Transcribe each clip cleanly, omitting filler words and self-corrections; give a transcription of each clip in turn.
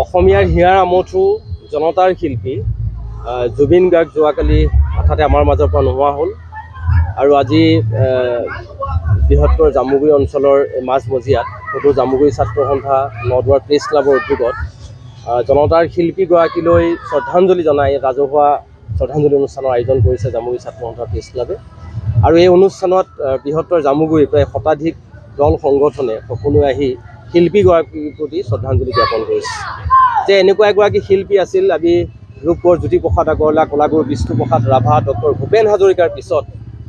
অসমীয়াৰ হিয়াৰ আমঠু জনতাৰ শিল্পী জুবিন গাৰ্গ যোৱাকালি হঠাতে আমাৰ মাজৰ পৰা নোহোৱা হ'ল আৰু আজি বৃহত্তৰ জামুগুৰি অঞ্চলৰ মাজমজিয়াত সদৌ জামুগুৰি ছাত্ৰ সন্থা নদুৱাৰ প্ৰেছ ক্লাবৰ উদ্যোগত জনতাৰ শিল্পীগৰাকীলৈ শ্ৰদ্ধাঞ্জলি জনাই ৰাজহুৱা শ্ৰদ্ধাঞ্জলি অনুষ্ঠানৰ আয়োজন কৰিছে জামুগুৰি ছাত্ৰ সন্থা প্ৰেছ ক্লাবে। আৰু এই অনুষ্ঠানত বৃহত্তৰ জামুগুৰি প্ৰায় শতাধিক দল সংগঠনে সকলোৱে আহি শিল্পীগৰাকীৰ প্ৰতি শ্ৰদ্ধাঞ্জলি জ্ঞাপন কৰিছে যে এনেকুৱা এগৰাকী শিল্পী আছিল। আমি ৰূপকোঁৱৰ জ্যোতিপ্ৰসাদ আগৰৱালা, কলাগুৰু বিষ্ণুপ্ৰসাদ ৰাভা, ডক্টৰ ভূপেন হাজৰিকাৰ পিছত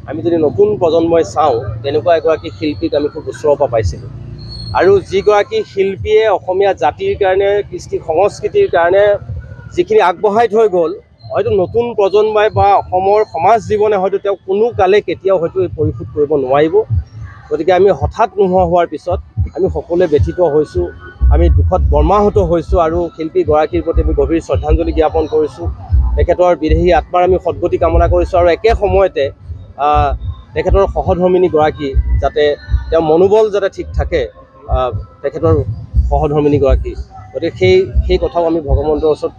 আমি যদি নতুন প্ৰজন্মই চাওঁ তেনেকুৱা এগৰাকী শিল্পীক আমি খুব ওচৰৰ পৰা পাইছিলোঁ। আৰু যিগৰাকী শিল্পীয়ে অসমীয়া জাতিৰ কাৰণে, কৃষ্টি সংস্কৃতিৰ কাৰণে যিখিনি আগবঢ়াই থৈ গ'ল, হয়তো নতুন প্ৰজন্মই বা অসমৰ সমাজ জীৱনে হয়তো তেওঁক কোনো কালে কেতিয়াও হয়তো পৰিশোধ কৰিব নোৱাৰিব। গতিকে আমি হঠাৎ নোহোৱা হোৱাৰ পিছত আমি সকলোৱে ব্যথিত হৈছোঁ, আমি দুখত মৰ্মাহত হৈছোঁ আৰু শিল্পীগৰাকীৰ প্ৰতি আমি গভীৰ শ্ৰদ্ধাঞ্জলি জ্ঞাপন কৰিছোঁ। তেখেতৰ বিদেহী আত্মাৰ আমি সদ্গতি কামনা কৰিছোঁ আৰু একে সময়তে তেখেতৰ সহধৰ্মিনীগৰাকী যাতে তেওঁৰ মনোবল যাতে ঠিক থাকে, তেখেতৰ সহধৰ্মিনীগৰাকী। গতিকে সেই কথাও আমি ভগৱন্তৰ ওচৰত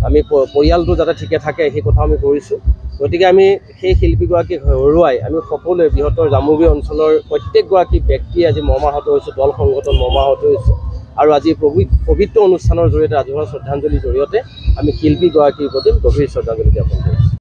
আমি পৰিয়ালটো যাতে ঠিকে থাকে সেই কথাও আমি কৰিছোঁ। গতিকে আমি সেই শিল্পীগৰাকীক হেৰুৱাই আমি সকলোৱে বৃহত্তৰ জামুগুৰি অঞ্চলৰ প্ৰত্যেকগৰাকী ব্যক্তি আজি মৰ্মাহত হৈছোঁ, দল সংগঠন মৰ্মাহত হৈছোঁ। আৰু আজি পবিত্ৰ অনুষ্ঠানৰ জৰিয়তে ৰাজহুৱা শ্ৰদ্ধাঞ্জলিৰ জৰিয়তে আমি শিল্পীগৰাকীৰ প্ৰতি গভীৰ শ্ৰদ্ধাঞ্জলি জ্ঞাপন কৰিছোঁ।